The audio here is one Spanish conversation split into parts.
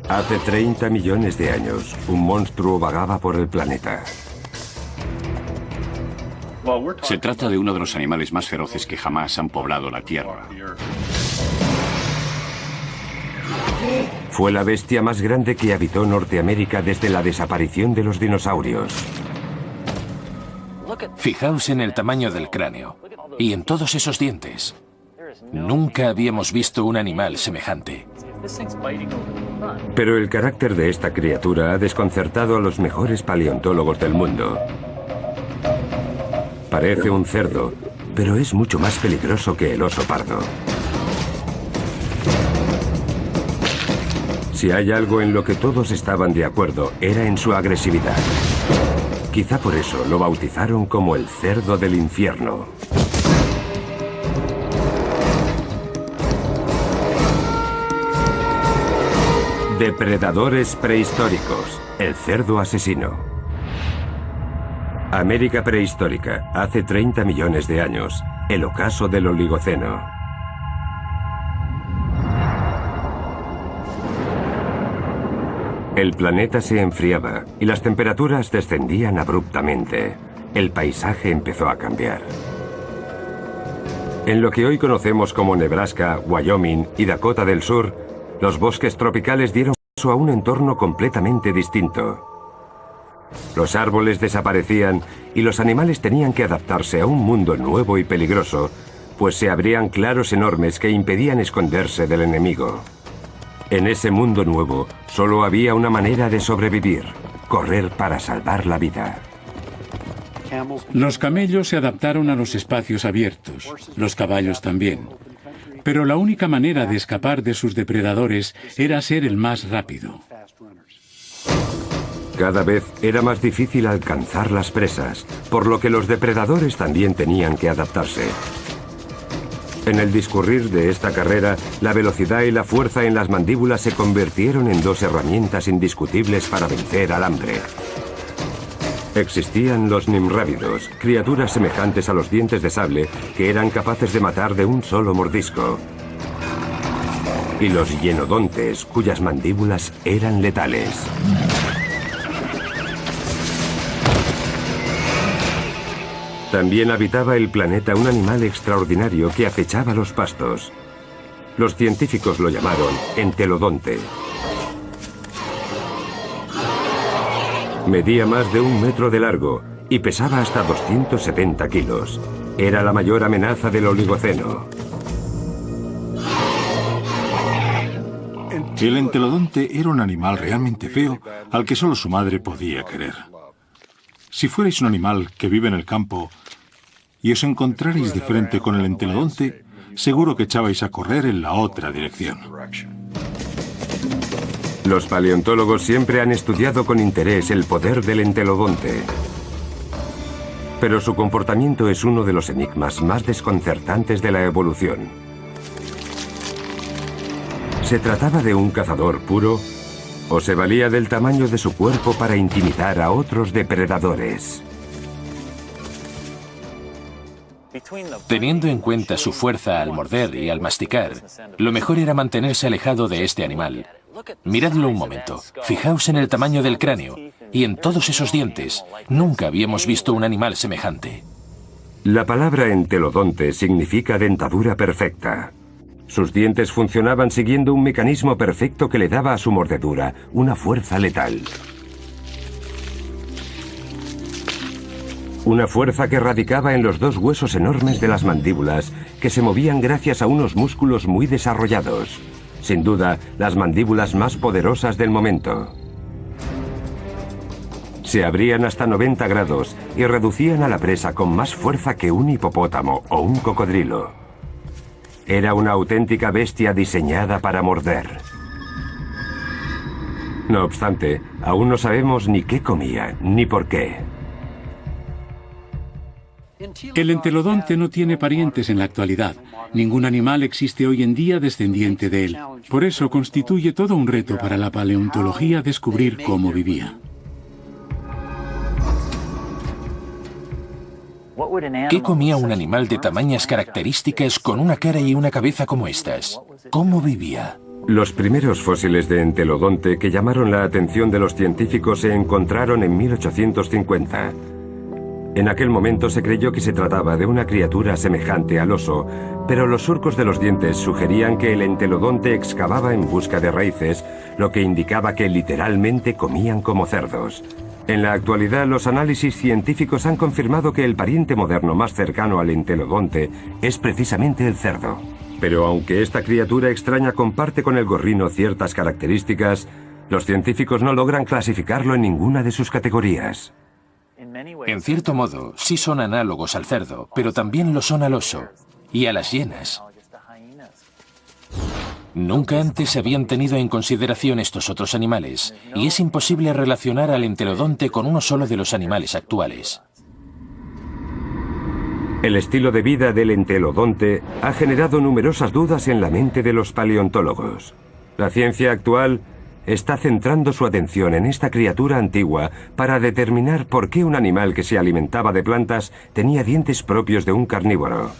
Hace 30 millones de años, un monstruo vagaba por el planeta. Se trata de uno de los animales más feroces que jamás han poblado la Tierra. Fue la bestia más grande que habitó Norteamérica desde la desaparición de los dinosaurios. Fijaos en el tamaño del cráneo y en todos esos dientes. Nunca habíamos visto un animal semejante. Pero el carácter de esta criatura ha desconcertado a los mejores paleontólogos del mundo. Parece un cerdo, pero es mucho más peligroso que el oso pardo. Si hay algo en lo que todos estaban de acuerdo, era en su agresividad. Quizá por eso lo bautizaron como el cerdo del infierno. Depredadores prehistóricos, el cerdo asesino. América prehistórica, hace 30 millones de años, el ocaso del Oligoceno. El planeta se enfriaba y las temperaturas descendían abruptamente. El paisaje empezó a cambiar. En lo que hoy conocemos como Nebraska, Wyoming y Dakota del Sur, los bosques tropicales dieron paso a un entorno completamente distinto. Los árboles desaparecían y los animales tenían que adaptarse a un mundo nuevo y peligroso, pues se abrían claros enormes que impedían esconderse del enemigo. En ese mundo nuevo, solo había una manera de sobrevivir: correr para salvar la vida. Los camellos se adaptaron a los espacios abiertos, los caballos también. Pero la única manera de escapar de sus depredadores era ser el más rápido. Cada vez era más difícil alcanzar las presas, por lo que los depredadores también tenían que adaptarse. En el discurrir de esta carrera, la velocidad y la fuerza en las mandíbulas se convirtieron en dos herramientas indiscutibles para vencer al hambre. Existían los nimrávidos, criaturas semejantes a los dientes de sable que eran capaces de matar de un solo mordisco. Y los hienodontes, cuyas mandíbulas eran letales. También habitaba el planeta un animal extraordinario que acechaba los pastos. Los científicos lo llamaron entelodonte. Medía más de 1 metro de largo y pesaba hasta 270 kilos. Era la mayor amenaza del Oligoceno. El entelodonte era un animal realmente feo al que solo su madre podía querer. Si fuerais un animal que vive en el campo y os encontrarais de frente con el entelodonte, seguro que echabais a correr en la otra dirección. Los paleontólogos siempre han estudiado con interés el poder del entelodonte. Pero su comportamiento es uno de los enigmas más desconcertantes de la evolución. ¿Se trataba de un cazador puro o se valía del tamaño de su cuerpo para intimidar a otros depredadores? Teniendo en cuenta su fuerza al morder y al masticar, lo mejor era mantenerse alejado de este animal. Miradlo un momento, fijaos en el tamaño del cráneo y en todos esos dientes. Nunca habíamos visto un animal semejante. La palabra entelodonte significa dentadura perfecta. Sus dientes funcionaban siguiendo un mecanismo perfecto que le daba a su mordedura una fuerza letal. Una fuerza que radicaba en los dos huesos enormes de las mandíbulas, que se movían gracias a unos músculos muy desarrollados. Sin duda, las mandíbulas más poderosas del momento. Se abrían hasta 90 grados y reducían a la presa con más fuerza que un hipopótamo o un cocodrilo. Era una auténtica bestia diseñada para morder. No obstante, aún no sabemos ni qué comía, ni por qué. El entelodonte no tiene parientes en la actualidad. Ningún animal existe hoy en día descendiente de él. Por eso constituye todo un reto para la paleontología descubrir cómo vivía. ¿Qué comía un animal de tamañas características con una cara y una cabeza como estas? ¿Cómo vivía? Los primeros fósiles de entelodonte que llamaron la atención de los científicos se encontraron en 1850. En aquel momento se creyó que se trataba de una criatura semejante al oso, pero los surcos de los dientes sugerían que el entelodonte excavaba en busca de raíces, lo que indicaba que literalmente comían como cerdos. En la actualidad, los análisis científicos han confirmado que el pariente moderno más cercano al entelodonte es precisamente el cerdo. Pero aunque esta criatura extraña comparte con el gorrino ciertas características, los científicos no logran clasificarlo en ninguna de sus categorías. En cierto modo, sí son análogos al cerdo, pero también lo son al oso y a las hienas. Nunca antes se habían tenido en consideración estos otros animales, y es imposible relacionar al entelodonte con uno solo de los animales actuales. El estilo de vida del entelodonte ha generado numerosas dudas en la mente de los paleontólogos. La ciencia actual está centrando su atención en esta criatura antigua para determinar por qué un animal que se alimentaba de plantas tenía dientes propios de un carnívoro.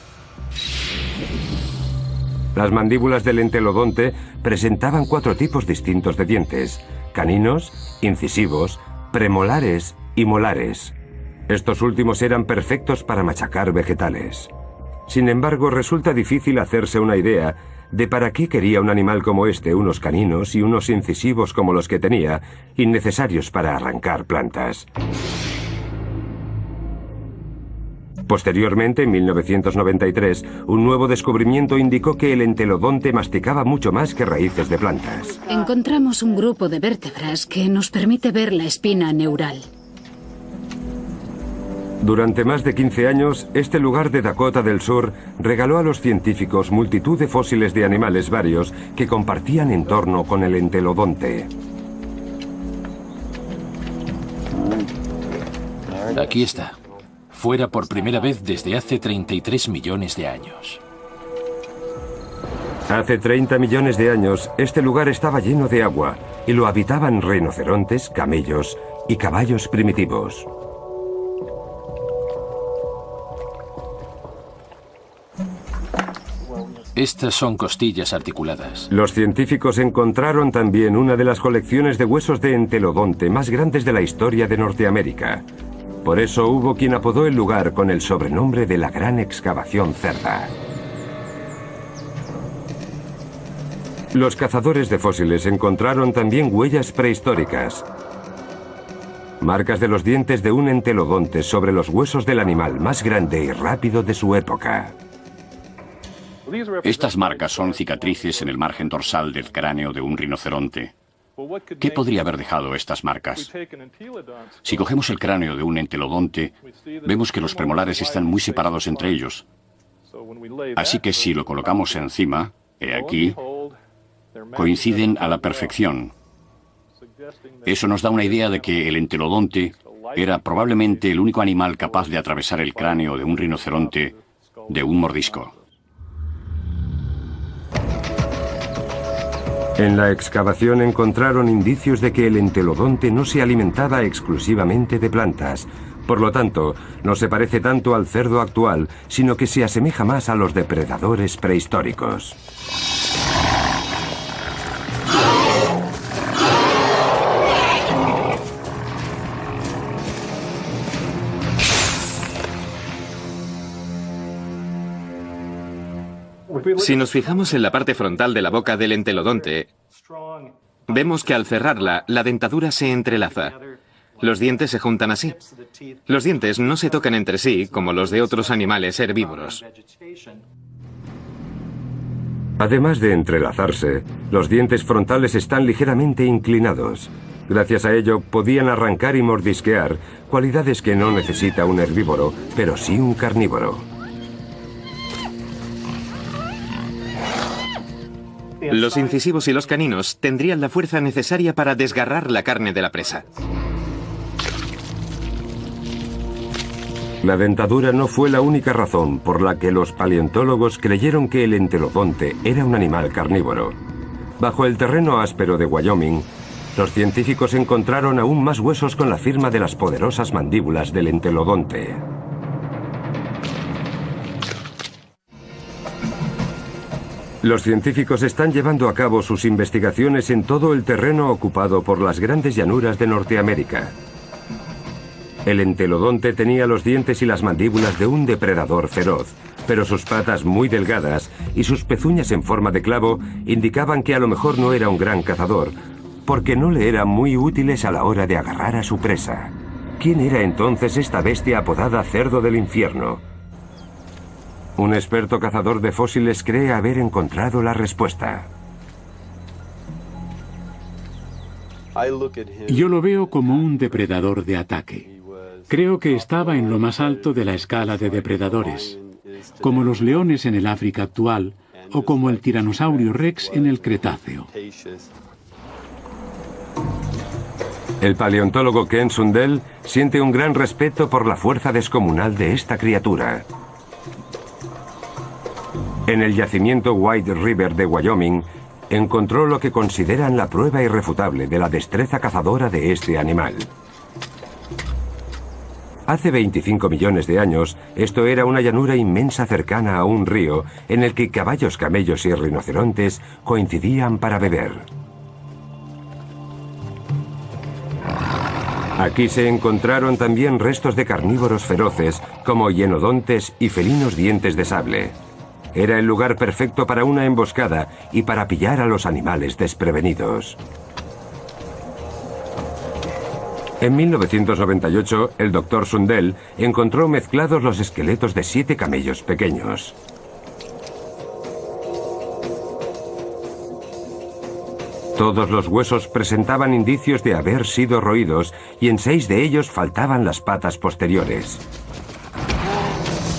Las mandíbulas del entelodonte presentaban 4 tipos distintos de dientes: caninos, incisivos, premolares y molares. Estos últimos eran perfectos para machacar vegetales. Sin embargo, resulta difícil hacerse una idea de para qué quería un animal como este unos caninos y unos incisivos como los que tenía, innecesarios para arrancar plantas. Posteriormente, en 1993, un nuevo descubrimiento indicó que el entelodonte masticaba mucho más que raíces de plantas. Encontramos un grupo de vértebras que nos permite ver la espina neural. Durante más de 15 años, este lugar de Dakota del Sur regaló a los científicos multitud de fósiles de animales varios que compartían entorno con el entelodonte. Aquí está. Fuera por primera vez desde hace 33 millones de años. Hace 30 millones de años, este lugar estaba lleno de agua y lo habitaban rinocerontes, camellos y caballos primitivos. Estas son costillas articuladas. Los científicos encontraron también una de las colecciones de huesos de entelodonte más grandes de la historia de Norteamérica. Por eso hubo quien apodó el lugar con el sobrenombre de la Gran Excavación Cerda. Los cazadores de fósiles encontraron también huellas prehistóricas. Marcas de los dientes de un entelodonte sobre los huesos del animal más grande y rápido de su época. Estas marcas son cicatrices en el margen dorsal del cráneo de un rinoceronte. ¿Qué podría haber dejado estas marcas? Si cogemos el cráneo de un entelodonte, vemos que los premolares están muy separados entre ellos. Así que si lo colocamos encima, he aquí, coinciden a la perfección. Eso nos da una idea de que el entelodonte era probablemente el único animal capaz de atravesar el cráneo de un rinoceronte de un mordisco. En la excavación encontraron indicios de que el entelodonte no se alimentaba exclusivamente de plantas. Por lo tanto, no se parece tanto al cerdo actual, sino que se asemeja más a los depredadores prehistóricos. Si nos fijamos en la parte frontal de la boca del entelodonte, vemos que al cerrarla, la dentadura se entrelaza. Los dientes se juntan así. Los dientes no se tocan entre sí como los de otros animales herbívoros. Además de entrelazarse, los dientes frontales están ligeramente inclinados. Gracias a ello, podían arrancar y mordisquear, cualidades que no necesita un herbívoro, pero sí un carnívoro. Los incisivos y los caninos tendrían la fuerza necesaria para desgarrar la carne de la presa. La dentadura no fue la única razón por la que los paleontólogos creyeron que el entelodonte era un animal carnívoro. Bajo el terreno áspero de Wyoming, los científicos encontraron aún más huesos con la firma de las poderosas mandíbulas del entelodonte. Los científicos están llevando a cabo sus investigaciones en todo el terreno ocupado por las grandes llanuras de Norteamérica. El entelodonte tenía los dientes y las mandíbulas de un depredador feroz, pero sus patas muy delgadas y sus pezuñas en forma de clavo indicaban que a lo mejor no era un gran cazador, porque no le eran muy útiles a la hora de agarrar a su presa. ¿Quién era entonces esta bestia apodada Cerdo del Infierno? Un experto cazador de fósiles cree haber encontrado la respuesta. Yo lo veo como un depredador de ataque. Creo que estaba en lo más alto de la escala de depredadores, como los leones en el África actual o como el tiranosaurio rex en el Cretáceo. El paleontólogo Ken Sundell siente un gran respeto por la fuerza descomunal de esta criatura. En el yacimiento White River de Wyoming, encontró lo que consideran la prueba irrefutable de la destreza cazadora de este animal. Hace 25 millones de años, esto era una llanura inmensa cercana a un río en el que caballos, camellos y rinocerontes coincidían para beber. Aquí se encontraron también restos de carnívoros feroces como hienodontes y felinos dientes de sable. Era el lugar perfecto para una emboscada y para pillar a los animales desprevenidos. En 1998, el Dr. Sundell encontró mezclados los esqueletos de 7 camellos pequeños. Todos los huesos presentaban indicios de haber sido roídos y en 6 de ellos faltaban las patas posteriores.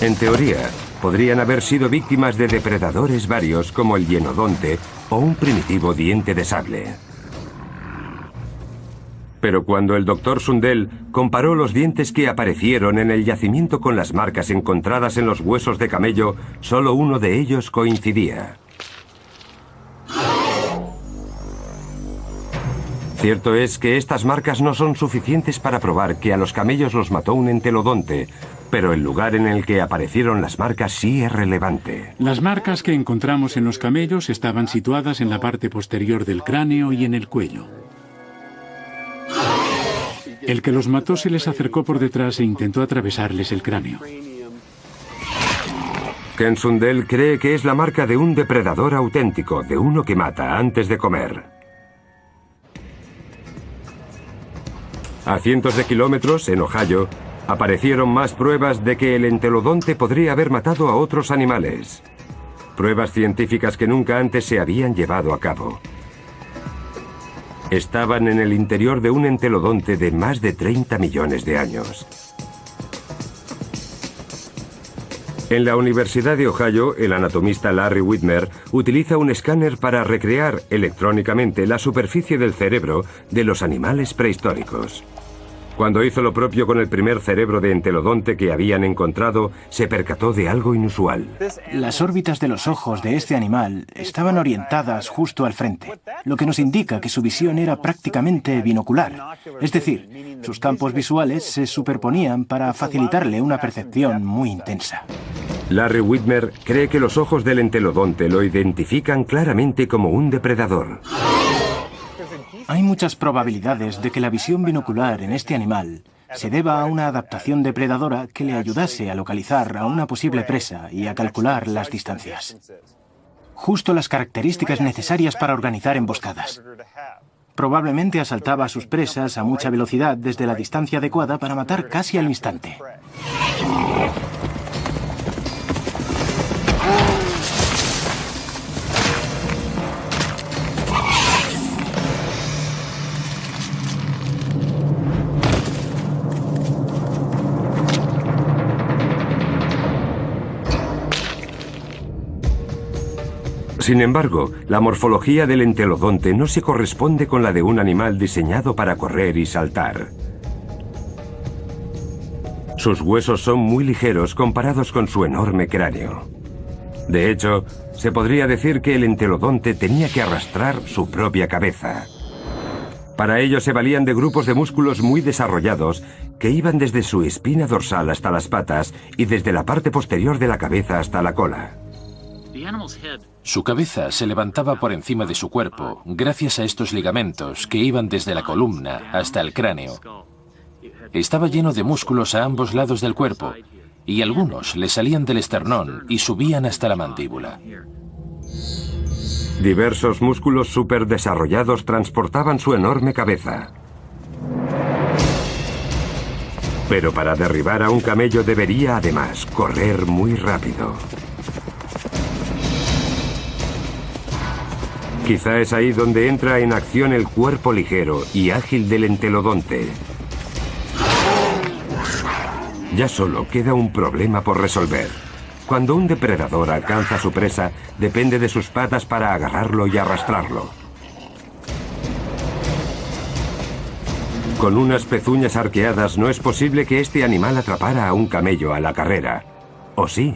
En teoría, podrían haber sido víctimas de depredadores varios como el hienodonte o un primitivo diente de sable. Pero cuando el Dr. Sundell comparó los dientes que aparecieron en el yacimiento con las marcas encontradas en los huesos de camello, solo uno de ellos coincidía. Cierto es que estas marcas no son suficientes para probar que a los camellos los mató un entelodonte, pero el lugar en el que aparecieron las marcas sí es relevante. Las marcas que encontramos en los camellos estaban situadas en la parte posterior del cráneo y en el cuello. El que los mató se les acercó por detrás e intentó atravesarles el cráneo. Ken Sundell cree que es la marca de un depredador auténtico, de uno que mata antes de comer. A cientos de kilómetros, en Ohio, aparecieron más pruebas de que el entelodonte podría haber matado a otros animales. Pruebas científicas que nunca antes se habían llevado a cabo. Estaban en el interior de un entelodonte de más de 30 millones de años. En la Universidad de Ohio, el anatomista Larry Whitmer utiliza un escáner para recrear electrónicamente la superficie del cerebro de los animales prehistóricos. Cuando hizo lo propio con el primer cerebro de entelodonte que habían encontrado, se percató de algo inusual. Las órbitas de los ojos de este animal estaban orientadas justo al frente, lo que nos indica que su visión era prácticamente binocular. Es decir, sus campos visuales se superponían para facilitarle una percepción muy intensa. Larry Whitmer cree que los ojos del entelodonte lo identifican claramente como un depredador. Hay muchas probabilidades de que la visión binocular en este animal se deba a una adaptación depredadora que le ayudase a localizar a una posible presa y a calcular las distancias. Justo las características necesarias para organizar emboscadas. Probablemente asaltaba a sus presas a mucha velocidad desde la distancia adecuada para matar casi al instante. Sin embargo, la morfología del entelodonte no se corresponde con la de un animal diseñado para correr y saltar. Sus huesos son muy ligeros comparados con su enorme cráneo. De hecho, se podría decir que el entelodonte tenía que arrastrar su propia cabeza. Para ello se valían de grupos de músculos muy desarrollados que iban desde su espina dorsal hasta las patas y desde la parte posterior de la cabeza hasta la cola. Su cabeza se levantaba por encima de su cuerpo gracias a estos ligamentos que iban desde la columna hasta el cráneo. Estaba lleno de músculos a ambos lados del cuerpo y algunos le salían del esternón y subían hasta la mandíbula. Diversos músculos superdesarrollados transportaban su enorme cabeza. Pero para derribar a un camello debería además correr muy rápido. Quizá es ahí donde entra en acción el cuerpo ligero y ágil del entelodonte. Ya solo queda un problema por resolver. Cuando un depredador alcanza a su presa, depende de sus patas para agarrarlo y arrastrarlo. Con unas pezuñas arqueadas no es posible que este animal atrapara a un camello a la carrera. ¿O sí?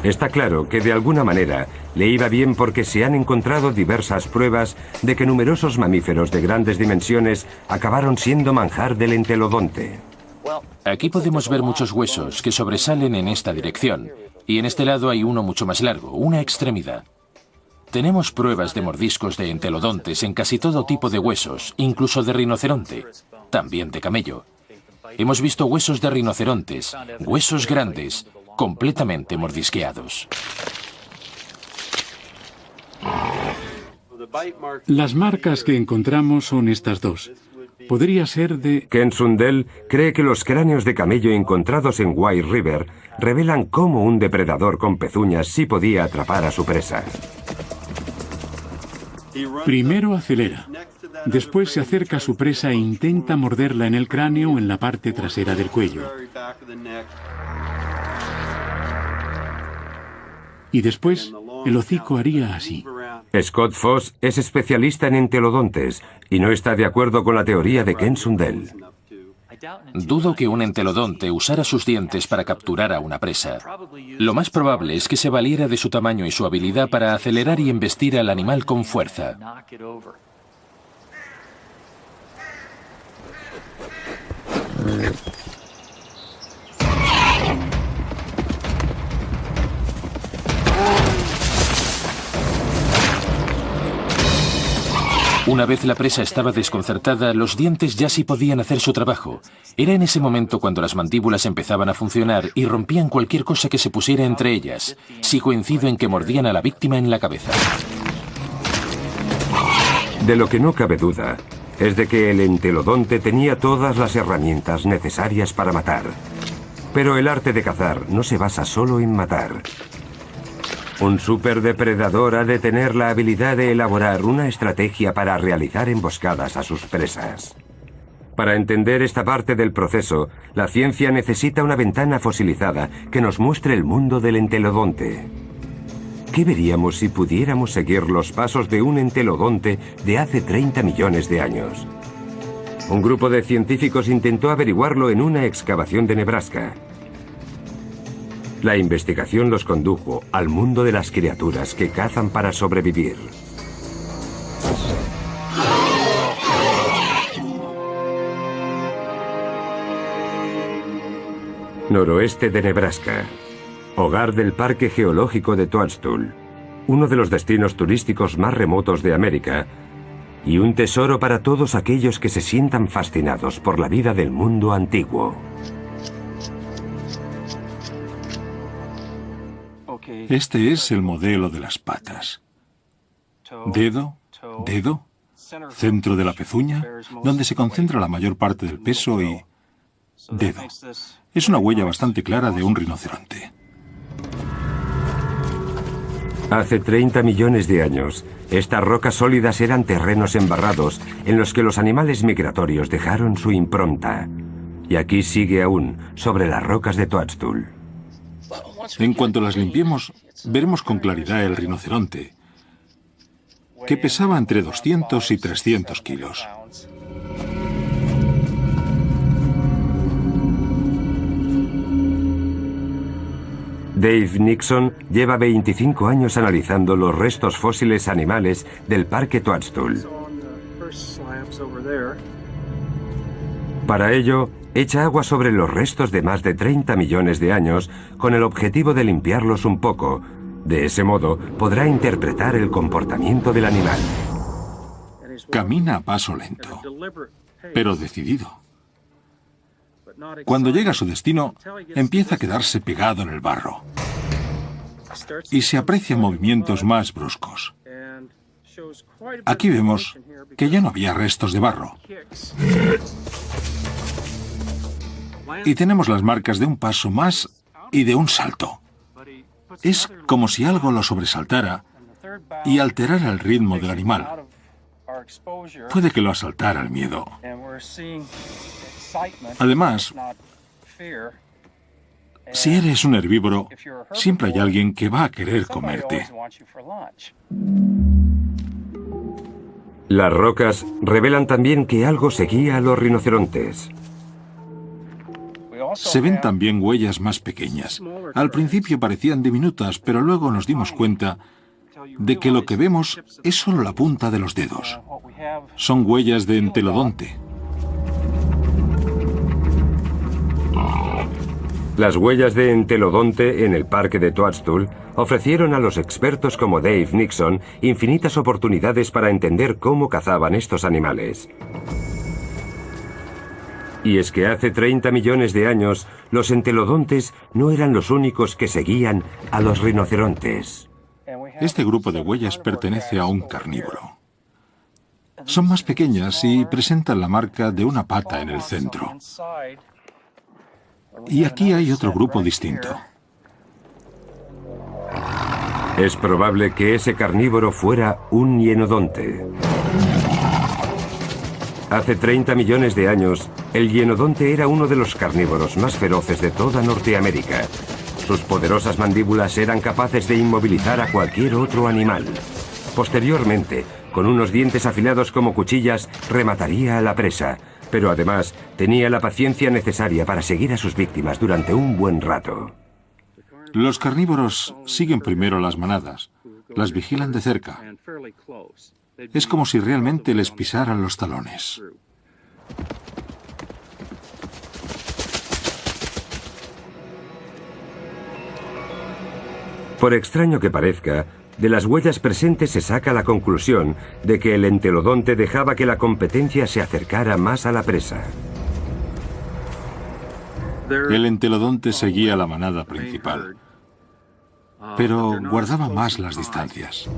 Está claro que de alguna manera le iba bien porque se han encontrado diversas pruebas de que numerosos mamíferos de grandes dimensiones acabaron siendo manjar del entelodonte. Aquí podemos ver muchos huesos que sobresalen en esta dirección, y en este lado hay uno mucho más largo, una extremidad. Tenemos pruebas de mordiscos de entelodontes en casi todo tipo de huesos, incluso de rinoceronte, también de camello. Hemos visto huesos de rinocerontes, huesos grandes, completamente mordisqueados. Las marcas que encontramos son estas dos. Podría ser de... Ken Sundell cree que los cráneos de camello encontrados en White River revelan cómo un depredador con pezuñas sí podía atrapar a su presa. Primero acelera. Después se acerca a su presa e intenta morderla en el cráneo o en la parte trasera del cuello. Y después, el hocico haría así. Scott Foss es especialista en entelodontes y no está de acuerdo con la teoría de Ken Sundell. Dudo que un entelodonte usara sus dientes para capturar a una presa. Lo más probable es que se valiera de su tamaño y su habilidad para acelerar y embestir al animal con fuerza. Una vez la presa estaba desconcertada, los dientes ya sí podían hacer su trabajo. Era en ese momento cuando las mandíbulas empezaban a funcionar y rompían cualquier cosa que se pusiera entre ellas. Sí coincido en que mordían a la víctima en la cabeza. De lo que no cabe duda es de que el entelodonte tenía todas las herramientas necesarias para matar. Pero el arte de cazar no se basa solo en matar. Un superdepredador ha de tener la habilidad de elaborar una estrategia para realizar emboscadas a sus presas. Para entender esta parte del proceso, la ciencia necesita una ventana fosilizada que nos muestre el mundo del entelodonte. ¿Qué veríamos si pudiéramos seguir los pasos de un entelodonte de hace 30 millones de años? Un grupo de científicos intentó averiguarlo en una excavación de Nebraska. La investigación los condujo al mundo de las criaturas que cazan para sobrevivir. Noroeste de Nebraska, hogar del Parque Geológico de Toadstool, uno de los destinos turísticos más remotos de América, y un tesoro para todos aquellos que se sientan fascinados por la vida del mundo antiguo. Este es el modelo de las patas. Dedo, dedo, centro de la pezuña, donde se concentra la mayor parte del peso, y dedo. Es una huella bastante clara de un rinoceronte. Hace 30 millones de años, estas rocas sólidas eran terrenos embarrados en los que los animales migratorios dejaron su impronta. Y aquí sigue aún, sobre las rocas de Toadstool. En cuanto las limpiemos, veremos con claridad el rinoceronte, que pesaba entre 200 y 300 kilos. Dave Nixon lleva 25 años analizando los restos fósiles animales del Parque Toadstool. Para ello, echa agua sobre los restos de más de 30 millones de años con el objetivo de limpiarlos un poco. De ese modo, podrá interpretar el comportamiento del animal. Camina a paso lento, pero decidido. Cuando llega a su destino, empieza a quedarse pegado en el barro y se aprecian movimientos más bruscos. Aquí vemos que ya no había restos de barro. Y tenemos las marcas de un paso más y de un salto. Es como si algo lo sobresaltara y alterara el ritmo del animal. Puede que lo asaltara el miedo. Además, si eres un herbívoro, siempre hay alguien que va a querer comerte. Las rocas revelan también que algo seguía a los rinocerontes. Se ven también huellas más pequeñas. Al principio parecían diminutas, pero luego nos dimos cuenta de que lo que vemos es solo la punta de los dedos. Son huellas de entelodonte. Las huellas de entelodonte en el parque de Toadstool ofrecieron a los expertos como Dave Nixon infinitas oportunidades para entender cómo cazaban estos animales. Y es que hace 30 millones de años, los entelodontes no eran los únicos que seguían a los rinocerontes. Este grupo de huellas pertenece a un carnívoro. Son más pequeñas y presentan la marca de una pata en el centro. Y aquí hay otro grupo distinto. Es probable que ese carnívoro fuera un hienodonte. Hace 30 millones de años, el hienodonte era uno de los carnívoros más feroces de toda Norteamérica. Sus poderosas mandíbulas eran capaces de inmovilizar a cualquier otro animal. Posteriormente, con unos dientes afilados como cuchillas, remataría a la presa, pero además tenía la paciencia necesaria para seguir a sus víctimas durante un buen rato. Los carnívoros siguen primero las manadas, las vigilan de cerca. Es como si realmente les pisaran los talones. Por extraño que parezca, de las huellas presentes se saca la conclusión de que el entelodonte dejaba que la competencia se acercara más a la presa. El entelodonte seguía la manada principal, pero guardaba más las distancias.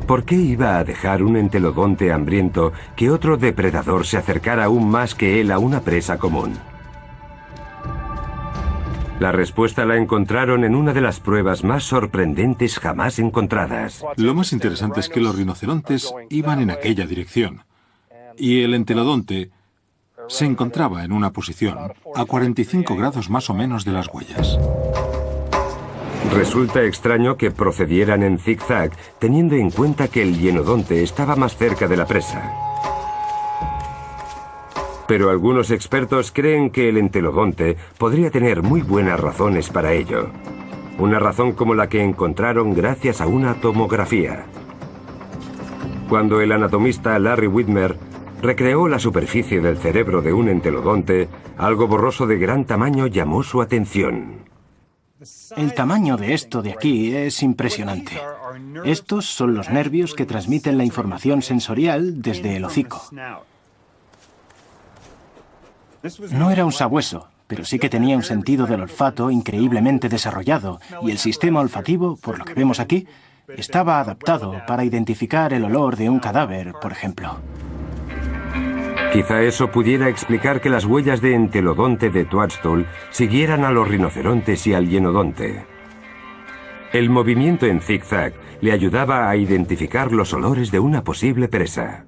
¿Por qué iba a dejar un entelodonte hambriento que otro depredador se acercara aún más que él a una presa común? La respuesta la encontraron en una de las pruebas más sorprendentes jamás encontradas. Lo más interesante es que los rinocerontes iban en aquella dirección y el entelodonte se encontraba en una posición a 45 grados más o menos de las huellas. Resulta extraño que procedieran en zigzag, teniendo en cuenta que el hienodonte estaba más cerca de la presa. Pero algunos expertos creen que el entelodonte podría tener muy buenas razones para ello. Una razón como la que encontraron gracias a una tomografía. Cuando el anatomista Larry Widmer recreó la superficie del cerebro de un entelodonte, algo borroso de gran tamaño llamó su atención. El tamaño de esto de aquí es impresionante. Estos son los nervios que transmiten la información sensorial desde el hocico. No era un sabueso, pero sí que tenía un sentido del olfato increíblemente desarrollado, y el sistema olfativo, por lo que vemos aquí, estaba adaptado para identificar el olor de un cadáver, por ejemplo. Quizá eso pudiera explicar que las huellas de entelodonte de Toadstool siguieran a los rinocerontes y al hienodonte. El movimiento en zigzag le ayudaba a identificar los olores de una posible presa.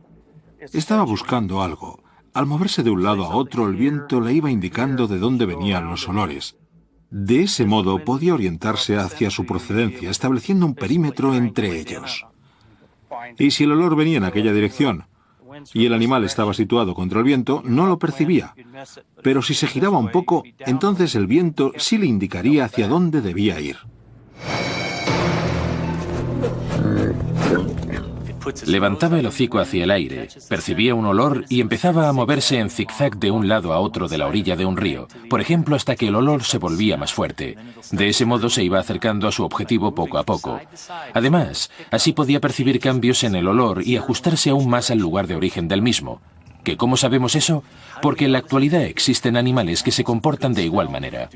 Estaba buscando algo. Al moverse de un lado a otro, el viento le iba indicando de dónde venían los olores. De ese modo podía orientarse hacia su procedencia, estableciendo un perímetro entre ellos. Y si el olor venía en aquella dirección y el animal estaba situado contra el viento, no lo percibía. Pero si se giraba un poco, entonces el viento sí le indicaría hacia dónde debía ir. Levantaba el hocico hacia el aire, percibía un olor y empezaba a moverse en zigzag de un lado a otro de la orilla de un río, por ejemplo, hasta que el olor se volvía más fuerte. De ese modo se iba acercando a su objetivo poco a poco. Además, así podía percibir cambios en el olor y ajustarse aún más al lugar de origen del mismo. ¿Que cómo sabemos eso? Porque en la actualidad existen animales que se comportan de igual manera.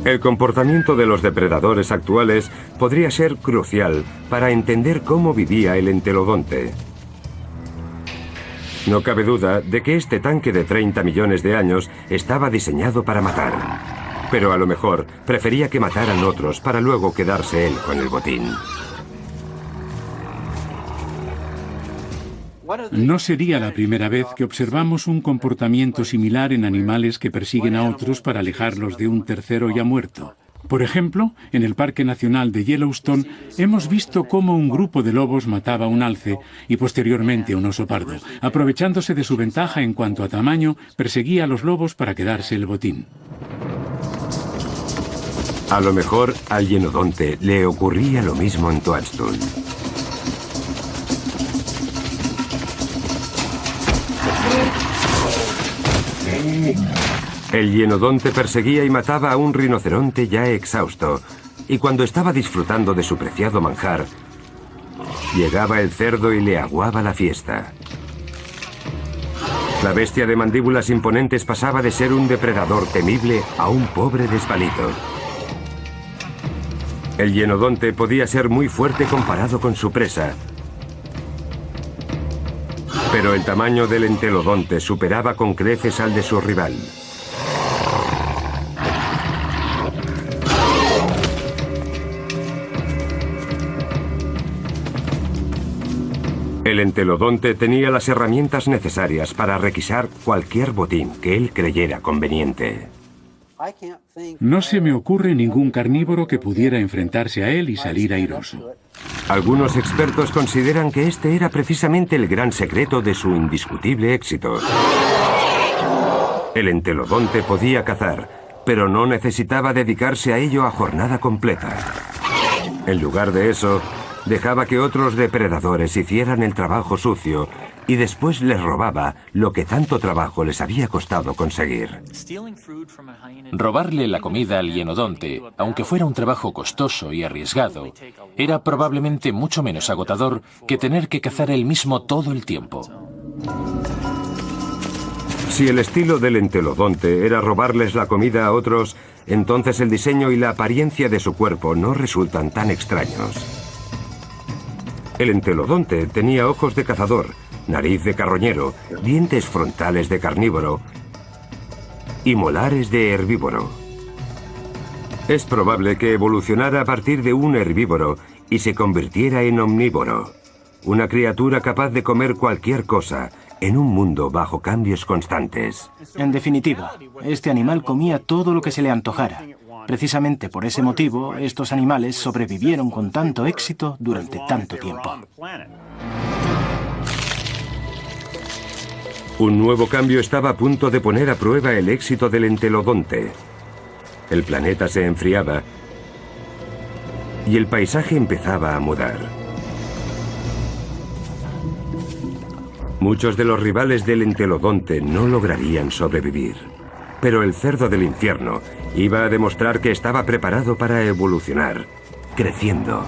El comportamiento de los depredadores actuales podría ser crucial para entender cómo vivía el entelodonte. No cabe duda de que este tanque de 30 millones de años estaba diseñado para matar. Pero a lo mejor prefería que mataran otros para luego quedarse él con el botín. No sería la primera vez que observamos un comportamiento similar en animales que persiguen a otros para alejarlos de un tercero ya muerto. Por ejemplo, en el Parque Nacional de Yellowstone hemos visto cómo un grupo de lobos mataba a un alce y posteriormente a un oso pardo. Aprovechándose de su ventaja en cuanto a tamaño, perseguía a los lobos para quedarse el botín. A lo mejor al hienodonte le ocurría lo mismo en Toadstool. El hienodonte perseguía y mataba a un rinoceronte ya exhausto, y cuando estaba disfrutando de su preciado manjar, llegaba el cerdo y le aguaba la fiesta. La bestia de mandíbulas imponentes pasaba de ser un depredador temible a un pobre desvalido. El hienodonte podía ser muy fuerte comparado con su presa, pero el tamaño del entelodonte superaba con creces al de su rival. El entelodonte tenía las herramientas necesarias para requisar cualquier botín que él creyera conveniente. No se me ocurre ningún carnívoro que pudiera enfrentarse a él y salir airoso. Algunos expertos consideran que este era precisamente el gran secreto de su indiscutible éxito. El entelodonte podía cazar, pero no necesitaba dedicarse a ello a jornada completa. En lugar de eso, dejaba que otros depredadores hicieran el trabajo sucio y después les robaba lo que tanto trabajo les había costado conseguir. Robarle la comida al hienodonte, aunque fuera un trabajo costoso y arriesgado, era probablemente mucho menos agotador que tener que cazar él mismo todo el tiempo. Si el estilo del entelodonte era robarles la comida a otros, entonces el diseño y la apariencia de su cuerpo no resultan tan extraños. El entelodonte tenía ojos de cazador, nariz de carroñero, dientes frontales de carnívoro y molares de herbívoro. Es probable que evolucionara a partir de un herbívoro y se convirtiera en omnívoro, una criatura capaz de comer cualquier cosa en un mundo bajo cambios constantes. En definitiva, este animal comía todo lo que se le antojara. Precisamente por ese motivo, estos animales sobrevivieron con tanto éxito durante tanto tiempo. Un nuevo cambio estaba a punto de poner a prueba el éxito del entelodonte. El planeta se enfriaba y el paisaje empezaba a mudar. Muchos de los rivales del entelodonte no lograrían sobrevivir, pero el cerdo del infierno iba a demostrar que estaba preparado para evolucionar, creciendo.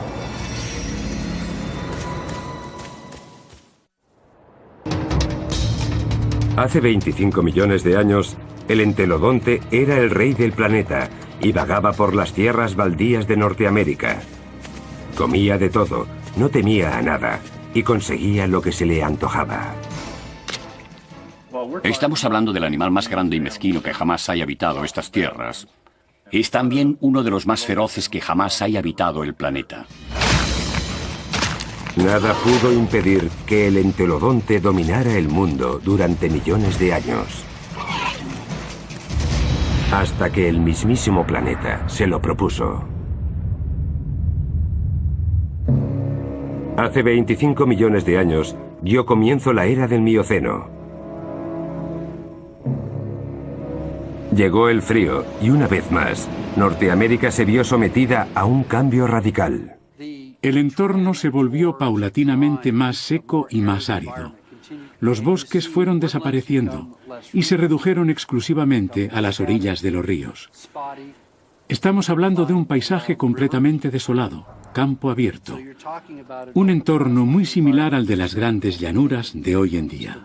Hace 25 millones de años, el entelodonte era el rey del planeta y vagaba por las tierras baldías de Norteamérica. Comía de todo, no temía a nada y conseguía lo que se le antojaba. Estamos hablando del animal más grande y mezquino que jamás haya habitado estas tierras. Es también uno de los más feroces que jamás haya habitado el planeta. Nada pudo impedir que el entelodonte dominara el mundo durante millones de años. Hasta que el mismísimo planeta se lo propuso. Hace 25 millones de años dio comienzo la era del Mioceno. Llegó el frío y una vez más, Norteamérica se vio sometida a un cambio radical. El entorno se volvió paulatinamente más seco y más árido. Los bosques fueron desapareciendo y se redujeron exclusivamente a las orillas de los ríos. Estamos hablando de un paisaje completamente desolado, campo abierto, un entorno muy similar al de las grandes llanuras de hoy en día.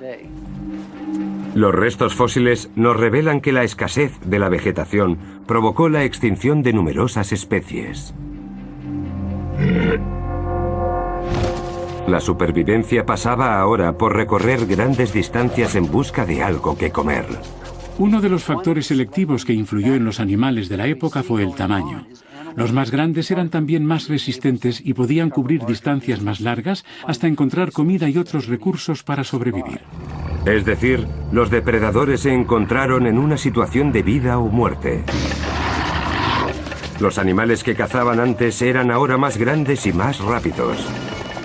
Los restos fósiles nos revelan que la escasez de la vegetación provocó la extinción de numerosas especies. La supervivencia pasaba ahora por recorrer grandes distancias en busca de algo que comer. Uno de los factores selectivos que influyó en los animales de la época fue el tamaño. Los más grandes eran también más resistentes y podían cubrir distancias más largas hasta encontrar comida y otros recursos para sobrevivir. Es decir, los depredadores se encontraron en una situación de vida o muerte. Los animales que cazaban antes eran ahora más grandes y más rápidos.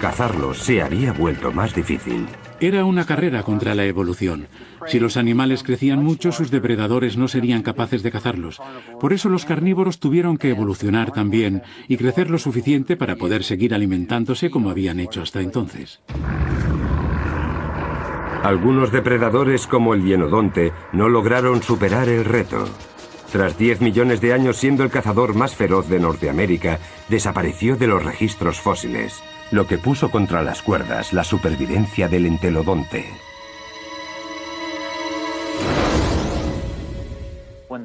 Cazarlos se había vuelto más difícil. Era una carrera contra la evolución. Si los animales crecían mucho, sus depredadores no serían capaces de cazarlos. Por eso los carnívoros tuvieron que evolucionar también y crecer lo suficiente para poder seguir alimentándose como habían hecho hasta entonces. Algunos depredadores, como el hienodonte, no lograron superar el reto. Tras 10 millones de años siendo el cazador más feroz de Norteamérica, desapareció de los registros fósiles, lo que puso contra las cuerdas la supervivencia del entelodonte.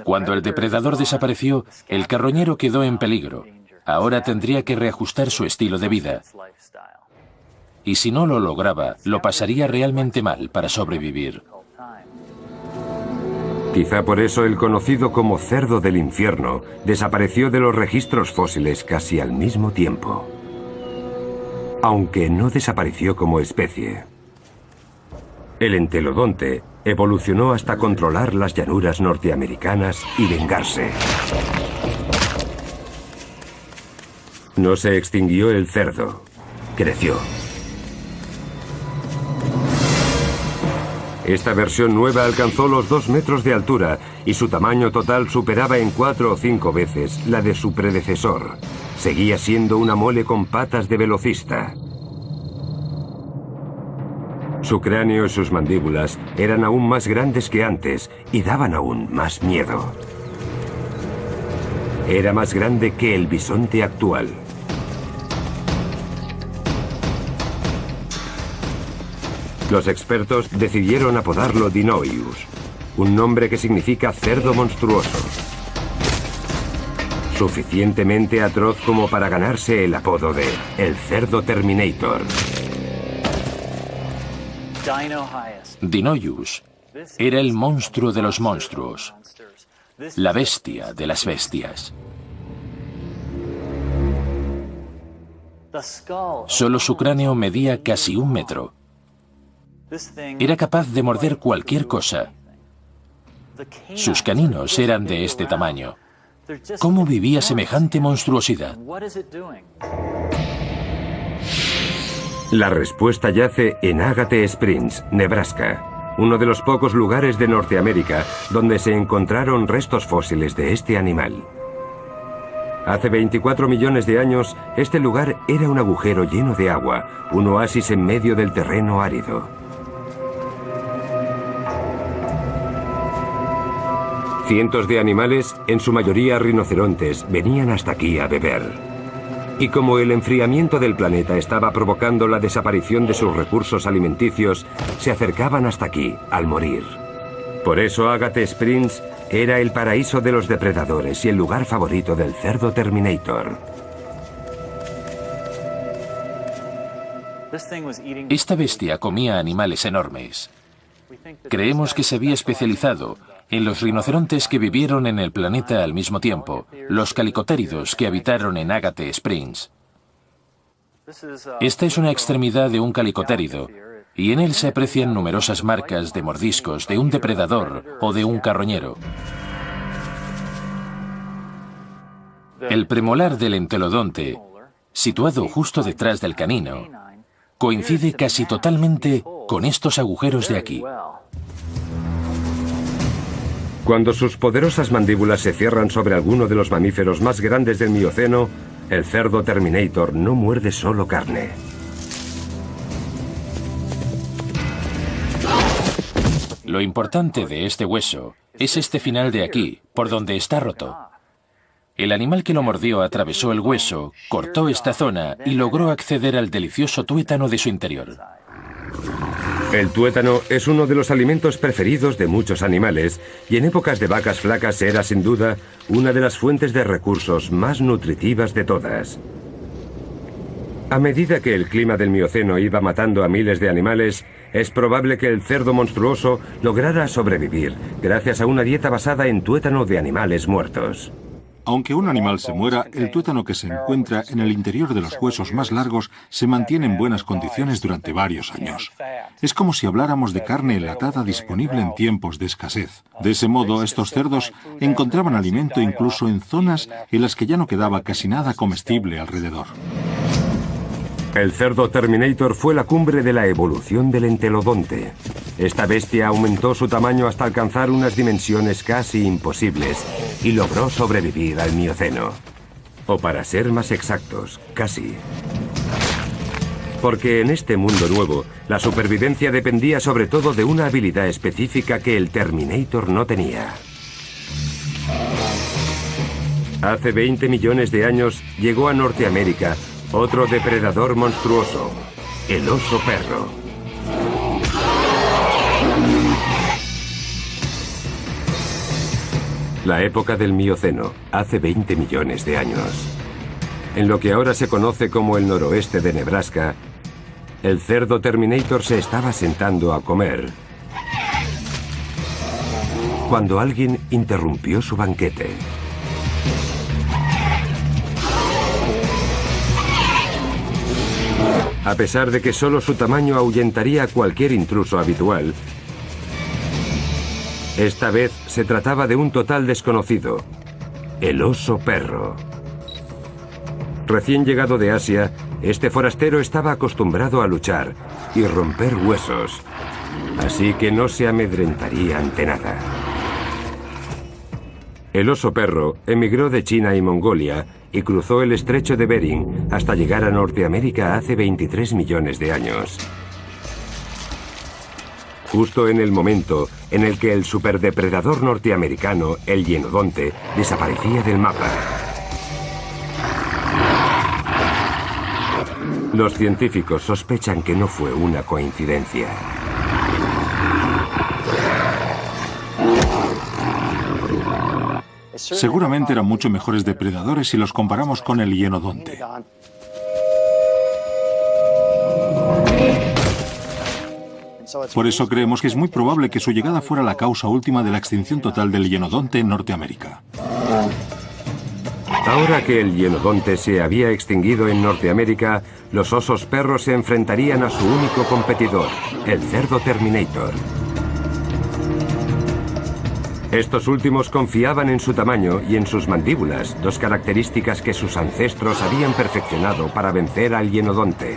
Cuando el depredador desapareció, el carroñero quedó en peligro. Ahora tendría que reajustar su estilo de vida. Y si no lo lograba, lo pasaría realmente mal para sobrevivir. Quizá por eso el conocido como cerdo del infierno desapareció de los registros fósiles casi al mismo tiempo. Aunque no desapareció como especie. El entelodonte evolucionó hasta controlar las llanuras norteamericanas y vengarse. No se extinguió el cerdo, creció. Esta versión nueva alcanzó los 2 metros de altura y su tamaño total superaba en 4 o 5 veces la de su predecesor. Seguía siendo una mole con patas de velocista. Su cráneo y sus mandíbulas eran aún más grandes que antes y daban aún más miedo. Era más grande que el bisonte actual. Los expertos decidieron apodarlo Dinoius, un nombre que significa cerdo monstruoso. Suficientemente atroz como para ganarse el apodo de el cerdo Terminator. Dinoius era el monstruo de los monstruos, la bestia de las bestias. Solo su cráneo medía casi 1 metro. Era capaz de morder cualquier cosa. Sus caninos eran de este tamaño. ¿Cómo vivía semejante monstruosidad? La respuesta yace en Agate Springs, Nebraska, uno de los pocos lugares de Norteamérica donde se encontraron restos fósiles de este animal. Hace 24 millones de años, este lugar era un agujero lleno de agua, un oasis en medio del terreno árido. Cientos de animales, en su mayoría rinocerontes, venían hasta aquí a beber. Y como el enfriamiento del planeta estaba provocando la desaparición de sus recursos alimenticios, se acercaban hasta aquí, al morir. Por eso Agate Springs era el paraíso de los depredadores y el lugar favorito del cerdo Terminator. Esta bestia comía animales enormes. Creemos que se había especializado en los rinocerontes que vivieron en el planeta al mismo tiempo, los calicotéridos que habitaron en Agate Springs. Esta es una extremidad de un calicotérido, y en él se aprecian numerosas marcas de mordiscos de un depredador o de un carroñero. El premolar del entelodonte, situado justo detrás del canino, coincide casi totalmente con estos agujeros de aquí. Cuando sus poderosas mandíbulas se cierran sobre alguno de los mamíferos más grandes del Mioceno, El cerdo Terminator no muerde solo carne. Lo importante de este hueso es este final de aquí, por donde está roto. El animal que lo mordió atravesó el hueso, cortó esta zona y logró acceder al delicioso tuétano de su interior. El tuétano es uno de los alimentos preferidos de muchos animales y en épocas de vacas flacas era sin duda una de las fuentes de recursos más nutritivas de todas. A medida que el clima del Mioceno iba matando a miles de animales, es probable que el cerdo monstruoso lograra sobrevivir gracias a una dieta basada en tuétano de animales muertos. Aunque un animal se muera, el tuétano que se encuentra en el interior de los huesos más largos se mantiene en buenas condiciones durante varios años. Es como si habláramos de carne enlatada disponible en tiempos de escasez. De ese modo, estos cerdos encontraban alimento incluso en zonas en las que ya no quedaba casi nada comestible alrededor. El cerdo Terminator fue la cumbre de la evolución del entelodonte. Esta bestia aumentó su tamaño hasta alcanzar unas dimensiones casi imposibles y logró sobrevivir al Mioceno. O para ser más exactos, casi. Porque en este mundo nuevo, la supervivencia dependía sobre todo de una habilidad específica que el Terminator no tenía. Hace 20 millones de años llegó a Norteamérica otro depredador monstruoso, el oso perro. La época del Mioceno, hace 20 millones de años. En lo que ahora se conoce como el noroeste de Nebraska, el cerdo Terminator se estaba sentando a comer cuando alguien interrumpió su banquete. A pesar de que solo su tamaño ahuyentaría a cualquier intruso habitual, esta vez se trataba de un total desconocido, el oso perro. Recién llegado de Asia, este forastero estaba acostumbrado a luchar y romper huesos, así que no se amedrentaría ante nada. El oso perro emigró de China y Mongolia y cruzó el estrecho de Bering hasta llegar a Norteamérica hace 23 millones de años. Justo en el momento en el que el superdepredador norteamericano, el hienodonte, desaparecía del mapa. Los científicos sospechan que no fue una coincidencia. Seguramente eran mucho mejores depredadores si los comparamos con el hienodonte. Por eso creemos que es muy probable que su llegada fuera la causa última de la extinción total del hienodonte en Norteamérica. Ahora que el hienodonte se había extinguido en Norteamérica, los osos perros se enfrentarían a su único competidor, el cerdo Terminator. Estos últimos confiaban en su tamaño y en sus mandíbulas, dos características que sus ancestros habían perfeccionado para vencer al hienodonte.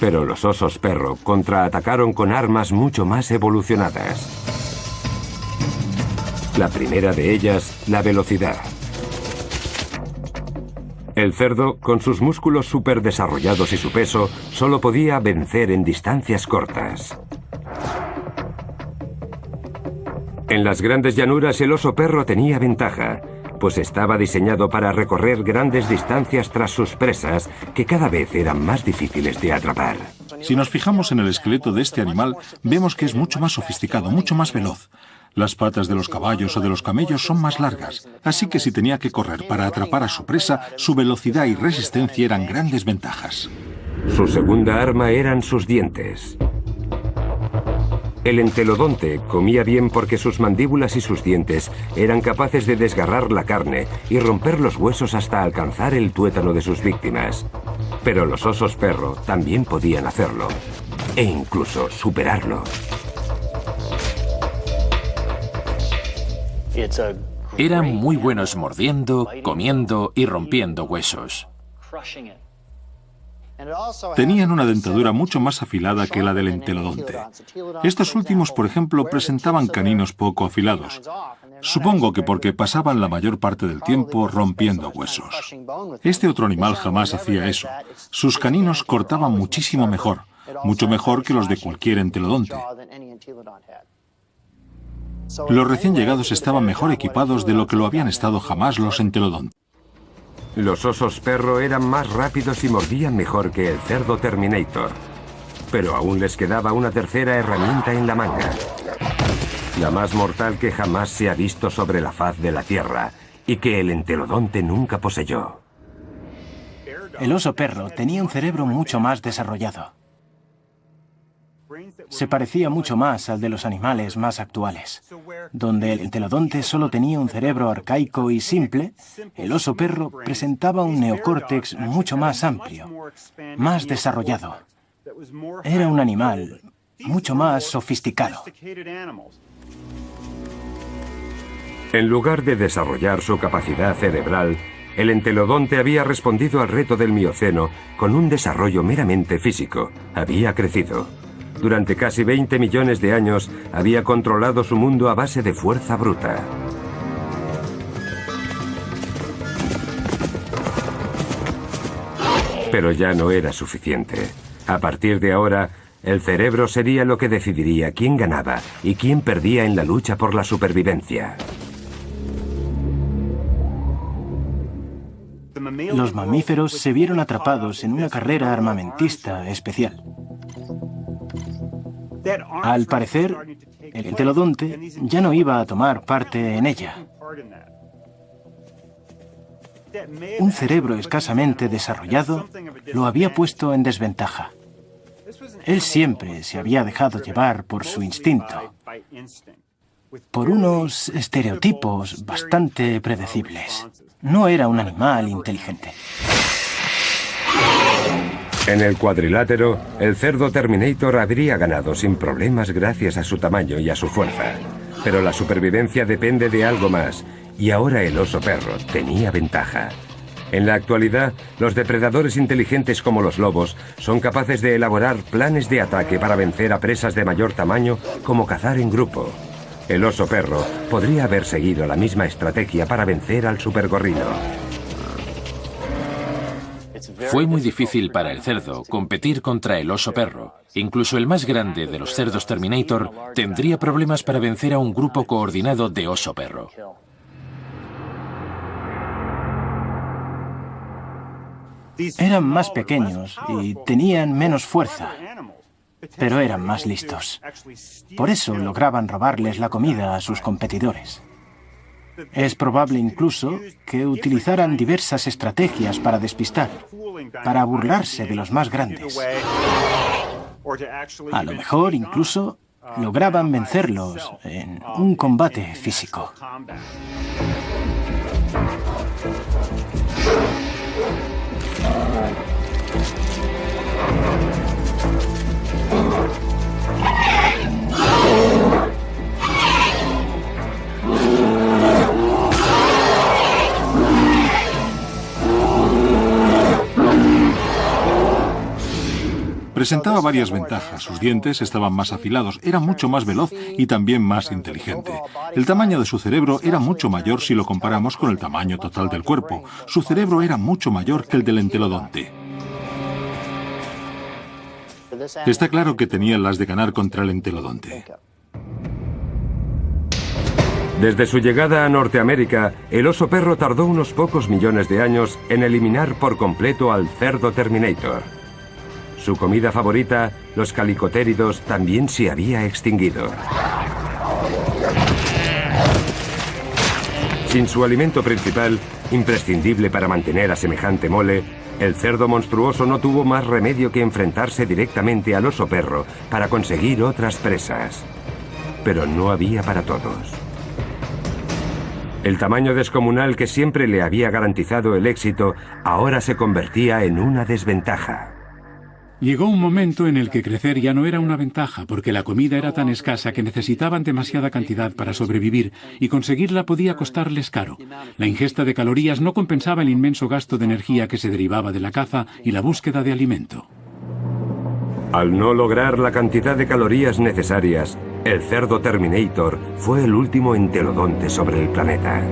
Pero los osos perro contraatacaron con armas mucho más evolucionadas. La primera de ellas, la velocidad. El cerdo, con sus músculos superdesarrollados y su peso, solo podía vencer en distancias cortas. En las grandes llanuras el oso perro tenía ventaja, pues estaba diseñado para recorrer grandes distancias tras sus presas, que cada vez eran más difíciles de atrapar. Si nos fijamos en el esqueleto de este animal, vemos que es mucho más sofisticado, mucho más veloz. Las patas de los caballos o de los camellos son más largas, así que si tenía que correr para atrapar a su presa, su velocidad y resistencia eran grandes ventajas. Su segunda arma eran sus dientes. El entelodonte comía bien porque sus mandíbulas y sus dientes eran capaces de desgarrar la carne y romper los huesos hasta alcanzar el tuétano de sus víctimas. Pero los osos perro también podían hacerlo, e incluso superarlo. Eran muy buenos mordiendo, comiendo y rompiendo huesos. Tenían una dentadura mucho más afilada que la del entelodonte. Estos últimos, por ejemplo, presentaban caninos poco afilados. Supongo que porque pasaban la mayor parte del tiempo rompiendo huesos. Este otro animal jamás hacía eso. Sus caninos cortaban muchísimo mejor, mucho mejor que los de cualquier entelodonte. Los recién llegados estaban mejor equipados de lo que lo habían estado jamás los entelodontes. Los osos perro eran más rápidos y mordían mejor que el cerdo Terminator. Pero aún les quedaba una tercera herramienta en la manga. La más mortal que jamás se ha visto sobre la faz de la Tierra y que el entelodonte nunca poseyó. El oso perro tenía un cerebro mucho más desarrollado. Se parecía mucho más al de los animales más actuales. Donde el entelodonte solo tenía un cerebro arcaico y simple, el oso perro presentaba un neocórtex mucho más amplio, más desarrollado. Era un animal mucho más sofisticado. En lugar de desarrollar su capacidad cerebral, el entelodonte había respondido al reto del Mioceno con un desarrollo meramente físico. Había crecido. Durante casi 20 millones de años había controlado su mundo a base de fuerza bruta. Pero ya no era suficiente. A partir de ahora, el cerebro sería lo que decidiría quién ganaba y quién perdía en la lucha por la supervivencia. Los mamíferos se vieron atrapados en una carrera armamentista especial. Al parecer, el entelodonte ya no iba a tomar parte en ella. Un cerebro escasamente desarrollado lo había puesto en desventaja. Él siempre se había dejado llevar por su instinto, por unos estereotipos bastante predecibles. No era un animal inteligente. En el cuadrilátero, el cerdo Terminator habría ganado sin problemas gracias a su tamaño y a su fuerza. Pero la supervivencia depende de algo más, y ahora el oso perro tenía ventaja. En la actualidad, los depredadores inteligentes como los lobos son capaces de elaborar planes de ataque para vencer a presas de mayor tamaño, como cazar en grupo. El oso perro podría haber seguido la misma estrategia para vencer al supergorrino. Fue muy difícil para el cerdo competir contra el oso perro. Incluso el más grande de los cerdos Terminator tendría problemas para vencer a un grupo coordinado de oso perro. Eran más pequeños y tenían menos fuerza, pero eran más listos. Por eso lograban robarles la comida a sus competidores. Es probable incluso que utilizaran diversas estrategias para despistar, para burlarse de los más grandes. A lo mejor incluso lograban vencerlos en un combate físico. Presentaba varias ventajas. Sus dientes estaban más afilados, era mucho más veloz y también más inteligente. El tamaño de su cerebro era mucho mayor si lo comparamos con el tamaño total del cuerpo. Su cerebro era mucho mayor que el del entelodonte. Está claro que tenían las de ganar contra el entelodonte. Desde su llegada a Norteamérica, el oso perro tardó unos pocos millones de años en eliminar por completo al cerdo Terminator. Su comida favorita, los calicotéridos, también se había extinguido. Sin su alimento principal, imprescindible para mantener a semejante mole, el cerdo monstruoso no tuvo más remedio que enfrentarse directamente al oso perro para conseguir otras presas. Pero no había para todos. El tamaño descomunal que siempre le había garantizado el éxito ahora se convertía en una desventaja. Llegó un momento en el que crecer ya no era una ventaja, porque la comida era tan escasa que necesitaban demasiada cantidad para sobrevivir, y conseguirla podía costarles caro. La ingesta de calorías no compensaba el inmenso gasto de energía que se derivaba de la caza y la búsqueda de alimento. Al no lograr la cantidad de calorías necesarias, el cerdo Terminator fue el último entelodonte sobre el planeta.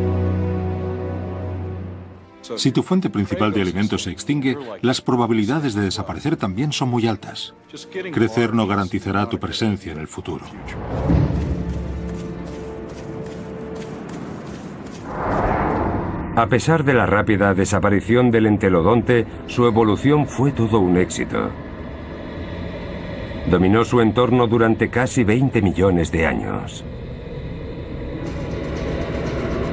Si tu fuente principal de alimento se extingue, las probabilidades de desaparecer también son muy altas. Crecer no garantizará tu presencia en el futuro. A pesar de la rápida desaparición del entelodonte, su evolución fue todo un éxito. Dominó su entorno durante casi 20 millones de años.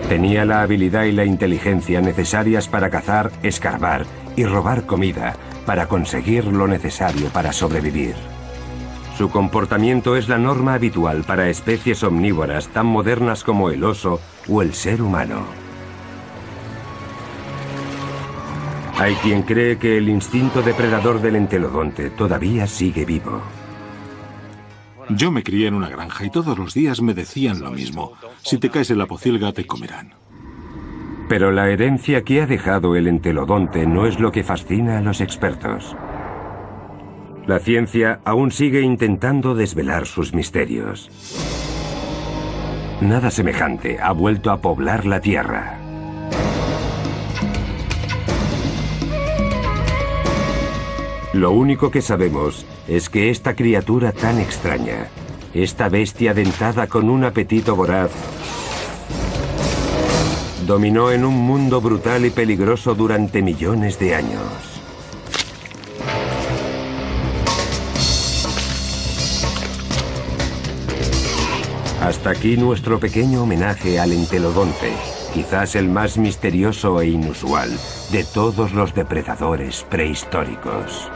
Tenía la habilidad y la inteligencia necesarias para cazar, escarbar y robar comida para conseguir lo necesario para sobrevivir. Su comportamiento es la norma habitual para especies omnívoras tan modernas como el oso o el ser humano. Hay quien cree que el instinto depredador del entelodonte todavía sigue vivo. Yo me crié en una granja y todos los días me decían lo mismo. Si te caes en la pocilga, te comerán. Pero la herencia que ha dejado el entelodonte no es lo que fascina a los expertos. La ciencia aún sigue intentando desvelar sus misterios. Nada semejante ha vuelto a poblar la Tierra. Lo único que sabemos es que esta criatura tan extraña, esta bestia dentada con un apetito voraz, dominó en un mundo brutal y peligroso durante millones de años. Hasta aquí nuestro pequeño homenaje al entelodonte, quizás el más misterioso e inusual de todos los depredadores prehistóricos.